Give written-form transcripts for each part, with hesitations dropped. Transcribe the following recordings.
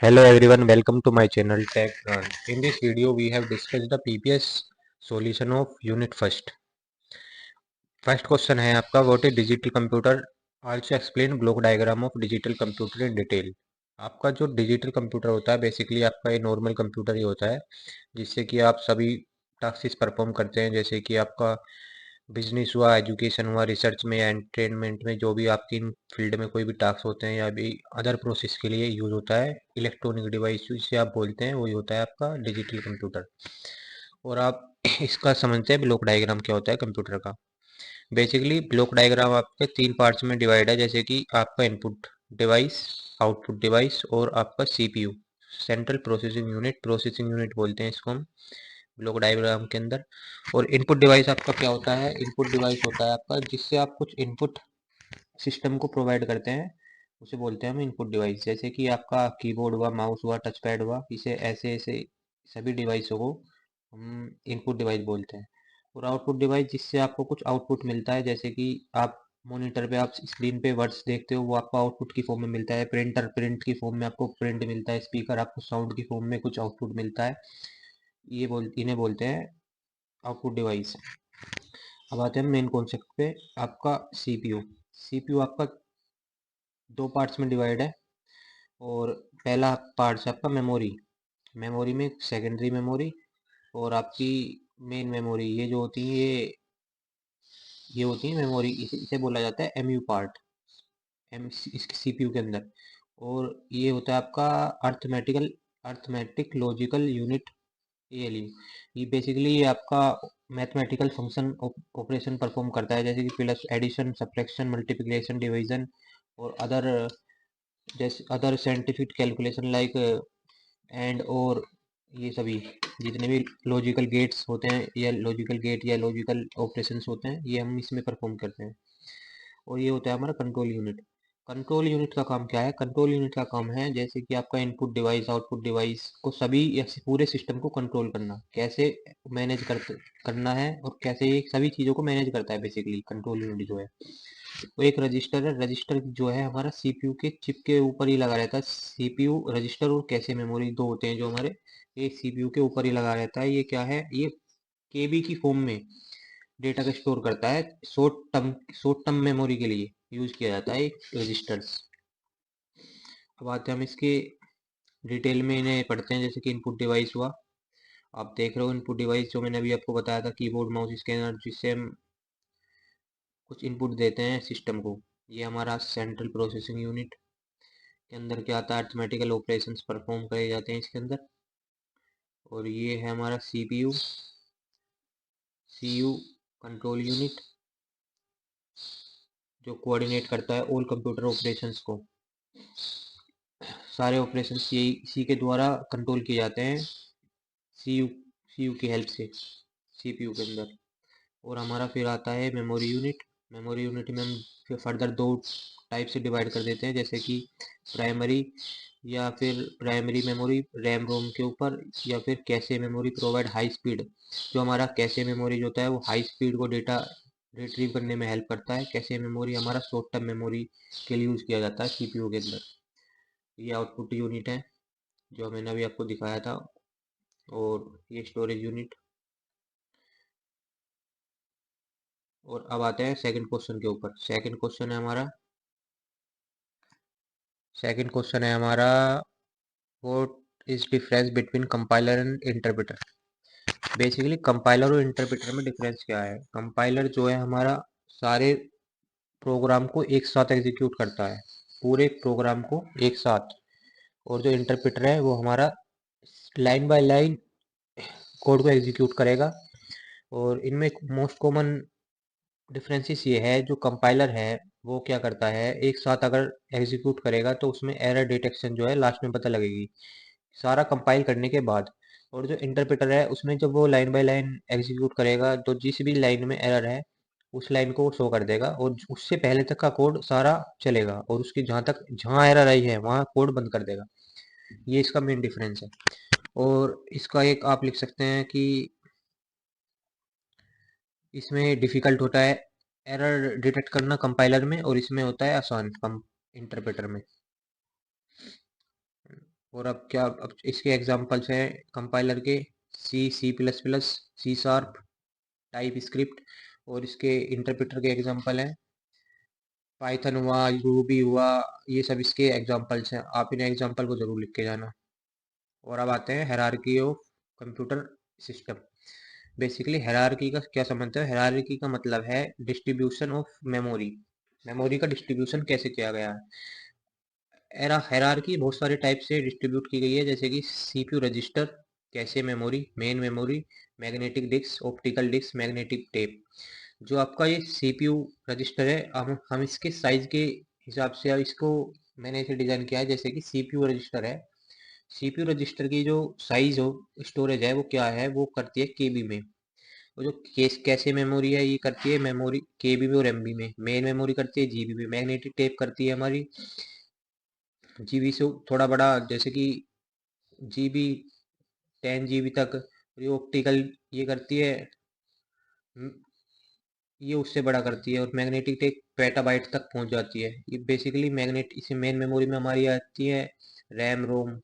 Hello everyone, welcome to my channel Tech Learn. In this video, we have discussed the PPS solution of unit first. First question है आपका what is digital computer also explain block diagram of digital computer in detail. आपका जो digital computer होता है basically आपका ये normal computer ही होता है जिससे कि आप सभी टास्क परफॉर्म करते हैं, जैसे कि आपका बिजनेस हुआ, एजुकेशन हुआ, रिसर्च में या एंटरटेनमेंट में जो भी आपकी इन फील्ड में कोई भी टास्क होते हैं या भी अदर प्रोसेस के लिए यूज होता है। इलेक्ट्रॉनिक डिवाइस जिसे आप बोलते हैं वही होता है आपका डिजिटल कंप्यूटर। और आप इसका समझते हैं ब्लॉक डायग्राम क्या होता है कंप्यूटर का। बेसिकली ब्लॉक डायग्राम आपके तीन पार्ट्स में डिवाइड है, जैसे कि आपका इनपुट डिवाइस, आउटपुट डिवाइस और आपका सीपीयू, सेंट्रल प्रोसेसिंग यूनिट बोलते हैं इसको हम ब्लॉक डायग्राम के अंदर। और इनपुट डिवाइस आपका क्या होता है? इनपुट डिवाइस होता है आपका जिससे आप कुछ इनपुट सिस्टम को प्रोवाइड करते हैं, उसे बोलते हैं हम इनपुट डिवाइस। जैसे कि आपका कीबोर्ड हुआ, माउस हुआ, टच पैड हुआ, इसे ऐसे ऐसे सभी डिवाइसों को हम इनपुट डिवाइस बोलते हैं। और आउटपुट डिवाइस जिससे आपको कुछ आउटपुट मिलता है, जैसे कि आप मॉनिटर पे आप स्क्रीन पे वर्ड्स देखते हो, वो आपको आउटपुट की फॉर्म में मिलता है। प्रिंट की फॉर्म में आपको प्रिंट मिलता है। स्पीकर आपको साउंड की फॉर्म में कुछ आउटपुट मिलता है। इन्हें बोलते हैं आउटपुट डिवाइस। अब आते हैं मेन कॉन्सेप्ट पे। आपका सीपीयू। सीपीयू आपका दो पार्ट्स में डिवाइड है। और पहला पार्ट है आपका मेमोरी। मेमोरी में सेकेंडरी मेमोरी और आपकी मेन मेमोरी, ये जो होती है ये होती है मेमोरी। इसे बोला जाता है एमयू पार्ट, एम इसके सीपीयू के अंदर। और ये होता है आपका अर्थमेटिक लॉजिकल यूनिट, एएलयू। ये बेसिकली आपका मैथमेटिकल फंक्शन ऑपरेशन परफॉर्म करता है, जैसे कि plus, addition, subtraction, multiplication, division और जैसे other scientific calculation like and और ये सभी जितने भी लॉजिकल गेट्स होते हैं या लॉजिकल गेट या लॉजिकल ऑपरेशंस होते हैं, ये हम इसमें परफॉर्म करते हैं। और ये होता है हमारा कंट्रोल यूनिट। कंट्रोल यूनिट का काम क्या है? कंट्रोल यूनिट का काम है जैसे कि आपका इनपुट डिवाइस, आउटपुट डिवाइस को सभी या पूरे सिस्टम को कंट्रोल करना, कैसे मैनेज करना है और कैसे ये सभी चीज़ों को मैनेज करता है। बेसिकली कंट्रोल यूनिट जो है वो एक रजिस्टर है। रजिस्टर जो है हमारा सीपीयू के चिप के ऊपर ही लगा रहता है। सीपीयू रजिस्टर और कैशे मेमोरी दो होते हैं जो हमारे ये सीपीयू के ऊपर ही लगा रहता है। ये क्या है? ये केबी की फॉर्म में डेटा को स्टोर करता है। शॉर्ट टर्म मेमोरी के लिए यूज किया जाता है रजिस्टर्स। अब आते हैं हम इसके डिटेल में, इन्हें पढ़ते हैं। जैसे कि इनपुट डिवाइस हुआ, आप देख रहे हो इनपुट डिवाइस जो मैंने अभी आपको बताया था, कीबोर्ड, माउस, स्कैनर, जिससे हम कुछ इनपुट देते हैं सिस्टम को। ये हमारा सेंट्रल प्रोसेसिंग यूनिट के अंदर क्या आता है? अर्थमेटिकल ऑपरेशंस परफॉर्म करे जाते हैं इसके अंदर। और ये है हमारा सीपीयू, सीयू कंट्रोल यूनिट, जो कोऑर्डिनेट करता है ऑल कंप्यूटर ऑपरेशंस को। सारे ऑपरेशंस यही इसी के द्वारा कंट्रोल किए जाते हैं, सीयू सीयू की हेल्प से सीपीयू के अंदर। और हमारा फिर आता है मेमोरी यूनिट। मेमोरी यूनिट में हम फिर फर्दर दो टाइप से डिवाइड कर देते हैं, जैसे कि प्राइमरी या फिर प्राइमरी मेमोरी रैम रोम के ऊपर, या फिर cache memory provide high speed. जो हमारा कैशे मेमोरी जो होता है वो हाई स्पीड को डेटा रिट्रीव करने में हेल्प करता है। कैशे मेमोरी हमारा शॉर्ट टर्म मेमोरी के लिए यूज़ किया जाता है सीपीयू के अंदर। ये आउटपुट यूनिट है जो मैंने अभी आपको दिखाया था। और ये स्टोरेज यूनिट। और अब आते हैं सेकंड क्वेश्चन के ऊपर। सेकंड क्वेश्चन है हमारा what is difference between compiler and interpreter. Basically compiler और इंटरप्रेटर में डिफरेंस क्या है? कंपाइलर जो है हमारा सारे प्रोग्राम को एक साथ एग्जीक्यूट करता है, पूरे प्रोग्राम को एक साथ। और जो इंटरप्रेटर है वो हमारा लाइन बाय लाइन कोड को एग्जीक्यूट करेगा। और इनमें मोस्ट कॉमन डिफरेंसेस ये है, जो कंपाइलर है वो क्या करता है, एक साथ अगर एग्जीक्यूट करेगा तो उसमें एरर डिटेक्शन जो है लास्ट में पता लगेगी सारा कंपाइल करने के बाद। और जो इंटरप्रेटर है उसमें जब वो लाइन बाय लाइन एग्जीक्यूट करेगा तो जिस भी लाइन में एरर है उस लाइन को वो शो कर देगा और उससे पहले तक का कोड सारा चलेगा, और उसकी जहाँ एरर आई है वहाँ कोड बंद कर देगा। ये इसका मेन डिफरेंस है। और इसका एक आप लिख सकते हैं कि इसमें डिफिकल्ट होता है एरर डिटेक्ट करना कंपाइलर में, और इसमें होता है आसान कम इंटरप्रेटर में। और अब इसके एग्जांपल्स हैं कंपाइलर के C, C plus plus, C sharp, TypeScript. और इसके इंटरप्रेटर के एग्जांपल हैं पाइथन हुआ, रूबी हुआ। ये सब इसके एग्जांपल्स हैं, आप इन एग्जांपल को जरूर लिख के जाना। और अब आते हैं hierarchy of computer system. Basically hierarchy का क्या समझते हैं? हायरार्की का मतलब है डिस्ट्रीब्यूशन ऑफ मेमोरी। मेमोरी का डिस्ट्रीब्यूशन कैसे किया गया है? एरा हायरार्की बहुत सारे टाइप से डिस्ट्रीब्यूट की गई है, जैसे कि CPU register, cache memory, main memory, magnetic disk, optical disk, magnetic tape. जो आपका ये सीपीयू रजिस्टर है, हम इसके साइज के हिसाब से अब इसको मैंने इसे डिजाइन किया है जैसे कि सीपीयू रजिस्टर है। सीपीयू रजिस्टर की जो साइज हो, स्टोरेज है, वो क्या है, वो करती है केबी में। वो जो कैशे मेमोरी है, ये करती है मेमोरी केबी में और एमबी में। मेन मेमोरी करती है जीबी में। मैग्नेटिक टेप करती है हमारी जीबी से थोड़ा बड़ा, जैसे कि जीबी 10 GB तक। और ये ऑप्टिकल ये करती है, ये उससे बड़ा करती है। और मैग्नेटिक टेप पेटाबाइट तक पहुंच जाती है। ये बेसिकली मैग्नेट इसे मेन मेमोरी में हमारी आती है रैम रोम।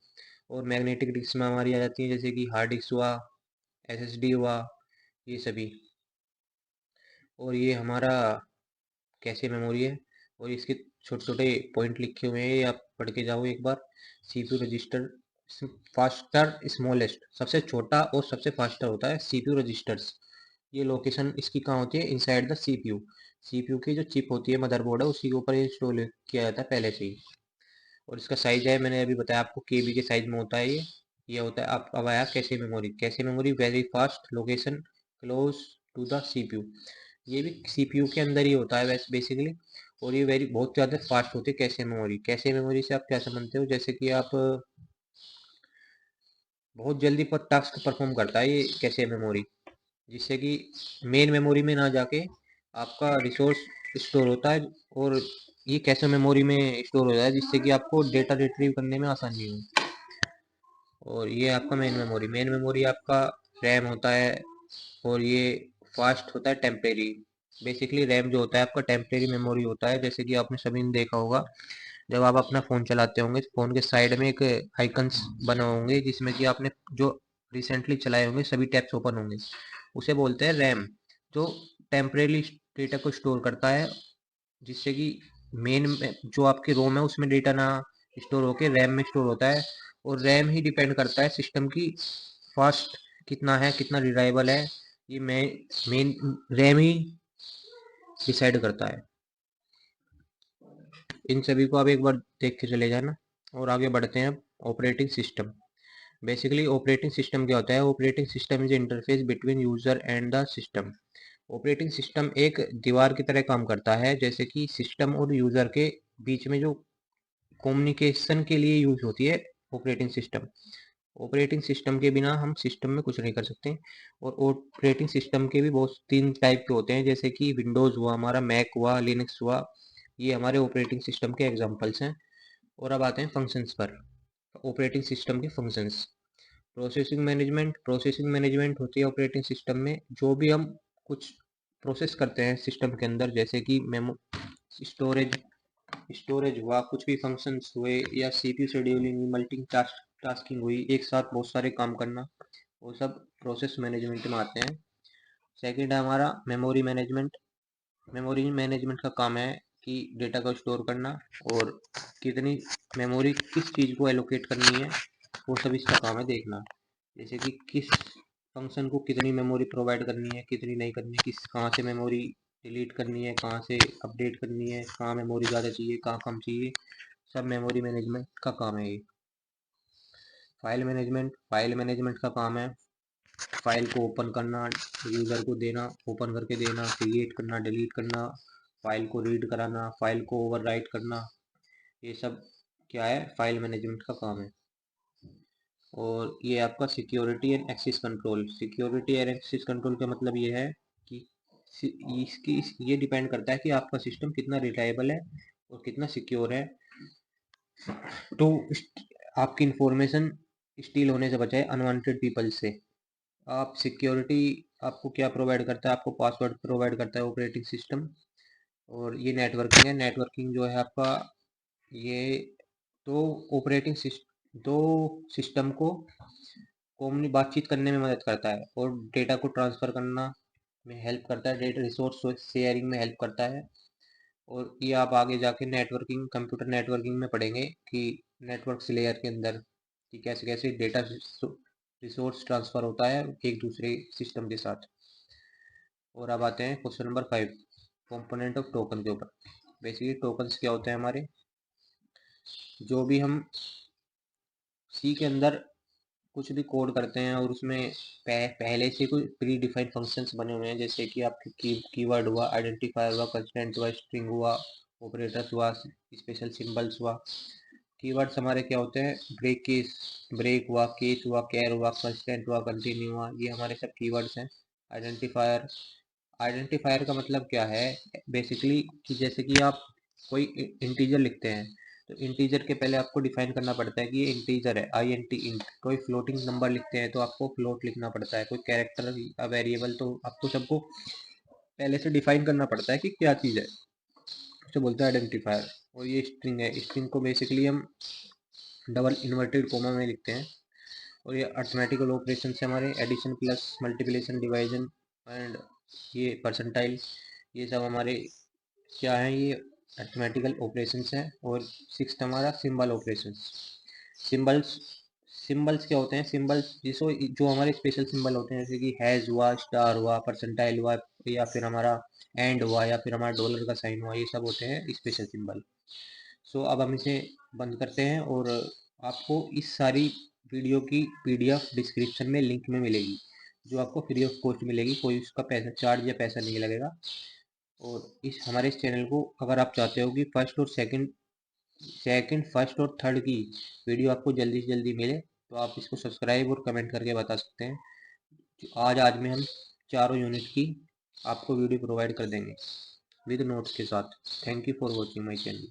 और मैग्नेटिक डिस्क में हमारी आ जाती है जैसे कि हार्ड डिस्क हुआ, एसएसडी हुआ, ये सभी। और ये हमारा कैसे मेमोरी है। और इसके छोटे छोटे पॉइंट लिखे हुए हैं, ये आप पढ़ के जाओ एक बार। सीपीयू रजिस्टर फास्टर स्मॉलेस्ट, सबसे छोटा और सबसे फास्टर होता है सीपीयू रजिस्टर्स। ये लोकेशन इसकी कहाँ होती है? Inside the CPU. सीपीयू की जो चिप होती है, मदरबोर्ड है, उसी के ऊपर ये इंस्टॉल किया जाता है पहले से ही। और इसका साइज है, मैंने अभी बताया आपको, केबी के साइज में होता है ये होता है। आप अब आया cache memory. Cache memory very fast location close to the CPU. ये भी सीपीयू के अंदर ही होता है वैसे बेसिकली। और ये वेरी बहुत ज़्यादा फास्ट होती है कैसे मेमोरी। कैसे मेमोरी से आप क्या समझते हो? जैसे कि आप बहुत जल्दी पर टास्क परफॉर्म करता है ये कैसे मेमोरी, जिससे कि मेन मेमोरी में ना जाके आपका रिसोर्स स्टोर होता है। और ये कैसे मेमोरी में स्टोर हो जाता है, जिससे कि आपको डेटा रिट्रीव करने में आसानी हो। और ये आपका मेन मेमोरी आपका रैम होता है। और ये फास्ट होता है टेम्परेरी। बेसिकली रैम जो होता है आपका टेम्परेरी मेमोरी होता है। जैसे कि आपने सभी ने देखा होगा, जब आप अपना फ़ोन चलाते होंगे तो फ़ोन के साइड में एक आइकन्स बने होंगे, जिसमें कि आपने जो रिसेंटली चलाए होंगे सभी टैब्स ओपन होंगे। उसे बोलते हैं रैम, जो टेम्परेरी डेटा को स्टोर करता है, जिससे कि मेन जो आपके रोम है उसमें डेटा ना स्टोर होके रैम में स्टोर होता है। और रैम ही डिपेंड करता है सिस्टम की फास्ट कितना है, कितना रिलायबल है। ये मेन रैम ही डिसाइड करता है। इन सभी को आप एक बार देख के चले जाना। और आगे बढ़ते हैं अब operating system. Basically operating system क्या होता है? Operating system is interface between user and the system. Operating system एक दीवार की तरह काम करता है, जैसे कि सिस्टम और यूजर के बीच में जो कम्युनिकेशन के लिए यूज होती है ऑपरेटिंग सिस्टम। ऑपरेटिंग सिस्टम के बिना हम सिस्टम में कुछ नहीं कर सकते। और ऑपरेटिंग सिस्टम के भी बहुत 3 टाइप के होते हैं, जैसे कि विंडोज़ हुआ हमारा, मैक हुआ, लिनक्स हुआ। ये हमारे ऑपरेटिंग सिस्टम के एग्जांपल्स हैं। और अब आते हैं फंक्शंस पर। ऑपरेटिंग सिस्टम के फंक्शंस। प्रोसेसिंग मैनेजमेंट होती है ऑपरेटिंग सिस्टम में। जो भी हम कुछ प्रोसेस करते हैं सिस्टम के अंदर, जैसे कि मेमो स्टोरेज स्टोरेज हुआ, कुछ भी फंक्शंस हुए, या सीपीयू शेड्यूलिंग, मल्टी टास्किंग हुई, एक साथ बहुत सारे काम करना, वो सब प्रोसेस मैनेजमेंट में आते हैं। सेकंड है हमारा मेमोरी मैनेजमेंट। मेमोरी मैनेजमेंट का काम है कि डेटा को स्टोर करना, और कितनी मेमोरी किस चीज़ को एलोकेट करनी है, वो सब इसका काम है देखना। जैसे कि किस फंक्शन को कितनी मेमोरी प्रोवाइड करनी है, कितनी नहीं करनी है, किस कहाँ से मेमोरी डिलीट करनी है, कहाँ से अपडेट करनी है, कहाँ मेमोरी ज़्यादा चाहिए, कहाँ कम चाहिए, सब मेमोरी मैनेजमेंट का काम है ये। फाइल मैनेजमेंट का काम है फाइल को ओपन करना, यूज़र को देना, ओपन करके देना, क्रिएट करना, डिलीट करना, फाइल को रीड कराना, फाइल को ओवरराइट करना। ये सब क्या है? फाइल मैनेजमेंट का काम है। और ये आपका security and access control. Security and access control का मतलब ये है कि ये डिपेंड करता है कि आपका सिस्टम कितना रिलायबल है और कितना सिक्योर है, तो आपकी इंफॉर्मेशन स्टील होने से बचाए अनवांटेड पीपल से। आप सिक्योरिटी आपको क्या प्रोवाइड करता है? आपको पासवर्ड प्रोवाइड करता है ऑपरेटिंग सिस्टम। और ये नेटवर्किंग है। नेटवर्किंग जो है आपका, ये तो दो सिस्टम को बातचीत करने में मदद करता है और डेटा को ट्रांसफ़र करना में हेल्प करता है, डेटा रिसोर्स शेयरिंग में हेल्प करता है। और ये आप आगे जाके नेटवर्किंग, कंप्यूटर नेटवर्किंग में पढ़ेंगे कि नेटवर्क लेयर के अंदर कि कैसे कैसे डेटा रिसोर्स ट्रांसफ़र होता है एक दूसरे सिस्टम के साथ। और अब आते हैं question number 5, component of token के ऊपर। बेसिकली टोकन्स क्या होते हैं हमारे, जो भी हम सी के अंदर कुछ भी कोड करते हैं और उसमें पहले से कोई प्री डिफाइंड फंक्शंस बने हुए हैं, जैसे कि आपके कीवर्ड हुआ, आइडेंटिफायर हुआ, कंस्टेंट हुआ, स्ट्रिंग हुआ, ऑपरेटर्स हुआ, स्पेशल सिंबल्स हुआ। कीवर्ड्स हमारे क्या होते हैं, ब्रेक हुआ, केस हुआ, केयर हुआ, कंस्टेंट हुआ, कंटिन्यू हुआ, ये हमारे सब कीवर्ड्स हैं। आइडेंटिफायर, आइडेंटिफायर का मतलब क्या है, बेसिकली कि जैसे कि आप कोई इंटीजर लिखते हैं तो इंटीजर के पहले आपको डिफाइन करना पड़ता है कि ये इंटीजर है, आई एन टी इंट। कोई फ्लोटिंग नंबर लिखते हैं तो आपको फ्लोट लिखना पड़ता है, कोई कैरेक्टर या वेरिएबल, तो आपको सबको पहले से डिफाइन करना पड़ता है कि क्या चीज़ है, उसे बोलते हैं आइडेंटिफायर। और ये स्ट्रिंग है, स्ट्रिंग को बेसिकली हम डबल इन्वर्टेड कोमा में लिखते हैं। और ये अर्थमेटिकल ऑपरेशन से हमारे addition plus multiplication division and ये परसेंटाइल, ये सब हमारे क्या है, ये अर्थमेटिकल ऑपरेशंस हैं। और सिक्स्थ हमारा सिंबल ऑपरेशंस। सिंबल्स, सिंबल्स क्या होते हैं, सिंबल्स जिसको जो हमारे स्पेशल सिंबल होते हैं, जैसे कि हैज़ हुआ, स्टार हुआ, परसेंटाइल हुआ, या फिर हमारा एंड हुआ, या फिर हमारा डॉलर का साइन हुआ, ये सब होते हैं स्पेशल सिंबल। सो अब हम इसे बंद करते हैं और आपको इस सारी वीडियो की पीडीएफ डिस्क्रिप्शन में लिंक में मिलेगी, जो आपको फ्री ऑफ कॉस्ट मिलेगी, कोई उसका पैसा चार्ज या पैसा नहीं लगेगा। और इस हमारे इस चैनल को अगर आप चाहते हो कि फर्स्ट और थर्ड की वीडियो आपको जल्दी से जल्दी मिले, तो आप इसको सब्सक्राइब और कमेंट करके बता सकते हैं। आज में हम चारों यूनिट की आपको वीडियो प्रोवाइड कर देंगे विद नोट्स के साथ। Thank you for watching my channel.